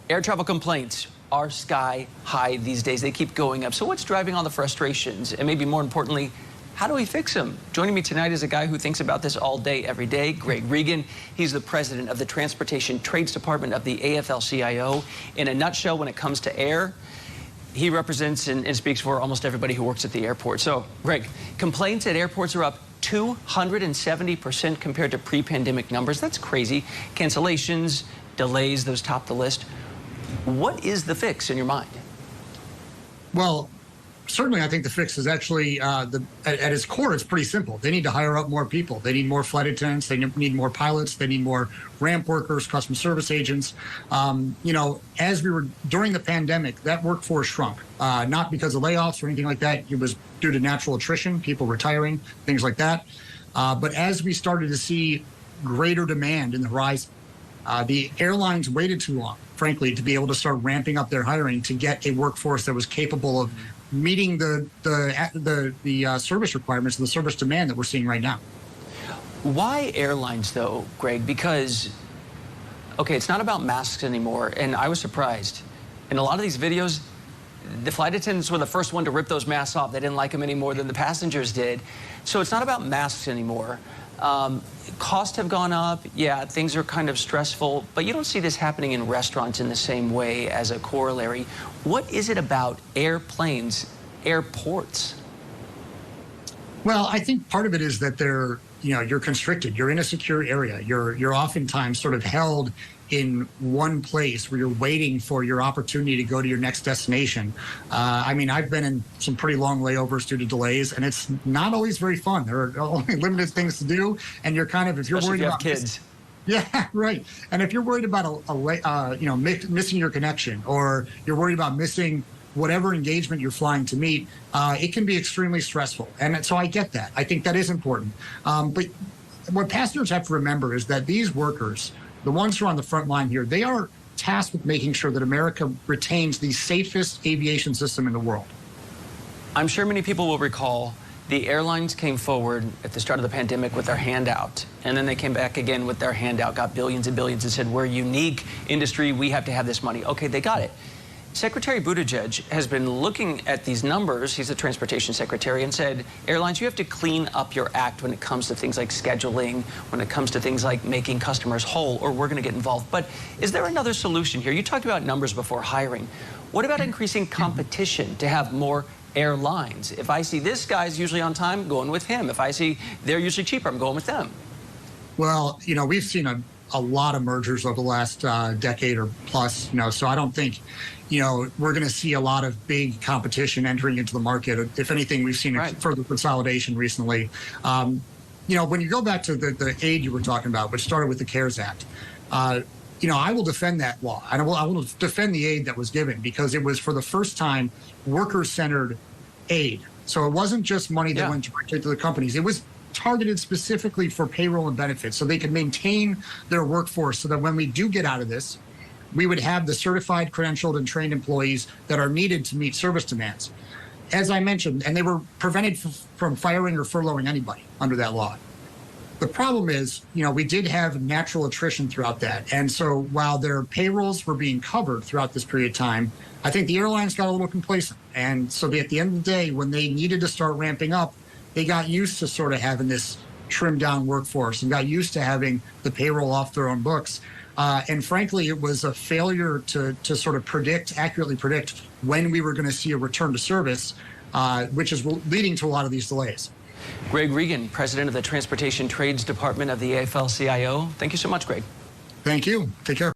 Air travel complaints are sky high these days. They keep going up. So what's driving all the frustrations? And maybe more importantly, how do we fix them? Joining me tonight is a guy who thinks about this all day, every day, Greg Regan. He's the president of the Transportation Trades Department of the AFL-CIO. In a nutshell, when it comes to air, he represents and speaks for almost everybody who works at the airport. So, Greg, complaints at airports are up 270% compared to pre-pandemic numbers. That's crazy. Cancellations, delays, those top the list. What is the fix in your mind? Well, certainly I think the fix is actually, at its core, it's pretty simple. They need to hire up more people. They need more flight attendants. They need more pilots. They need more ramp workers, customer service agents. As we were during the pandemic, that workforce shrunk, not because of layoffs or anything like that. It was due to natural attrition, people retiring, things like that. But as we started to see greater demand in the horizon, the airlines waited too long, frankly, to be able to start ramping up their hiring to get a workforce that was capable of meeting the service requirements and the service demand that we're seeing right now. Why airlines, though, Greg? Because, okay, it's not about masks anymore, and I was surprised. In a lot of these videos, the flight attendants were the first one to rip those masks off. They didn't like them any more than the passengers did. So it's not about masks anymore. Costs have gone up. Yeah, things are kind of stressful, but you don't see this happening in restaurants in the same way as a corollary. What is it about airplanes, airports? Well, I think part of it is that you're constricted. You're in a secure area. You're oftentimes sort of held in one place where you're waiting for your opportunity to go to your next destination. I've been in some pretty long layovers due to delays, and it's not always very fun. There are only limited things to do, and you're kind of, if you're Especially worried if you have about kids. Yeah, right. And if you're worried about missing your connection, or you're worried about missing whatever engagement you're flying to meet, it can be extremely stressful. And so I get that. I think that is important. But what passengers have to remember is that these workers, the ones who are on the front line here, they are tasked with making sure that America retains the safest aviation system in the world. I'm sure many people will recall the airlines came forward at the start of the pandemic with their handout, and then they came back again with their handout, got billions and billions, and said, we're a unique industry, we have to have this money. Okay, they got it. Secretary Buttigieg has been looking at these numbers, he's the transportation secretary, and said, airlines, you have to clean up your act when it comes to things like scheduling, when it comes to things like making customers whole, or we're going to get involved. But is there another solution here? You talked about numbers before hiring. What about increasing competition to have more airlines? If I see this guy's usually on time, I'm going with him. If I see they're usually cheaper, I'm going with them. Well, we've seen a lot of mergers over the last decade or plus, so I don't think, we're going to see a lot of big competition entering into the market. If anything, we've seen further consolidation recently. When you go back to the aid you were talking about, which started with the CARES Act, I will defend that law. I will defend the aid that was given, because it was, for the first time, worker-centered aid. So it wasn't just money that went directly to the companies. It was targeted specifically for payroll and benefits, so they could maintain their workforce, so that when we do get out of this, we would have the certified, credentialed, and trained employees that are needed to meet service demands. As I mentioned, and they were prevented from firing or furloughing anybody under that law. The problem is, we did have natural attrition throughout that. And so while their payrolls were being covered throughout this period of time, I think the airlines got a little complacent. And so at the end of the day, when they needed to start ramping up, they got used to sort of having this trimmed down workforce and got used to having the payroll off their own books. And frankly, it was a failure to sort of accurately predict when we were going to see a return to service, which is leading to a lot of these delays. Greg Regan, president of the Transportation Trades Department of the AFL-CIO. Thank you so much, Greg. Thank you. Take care.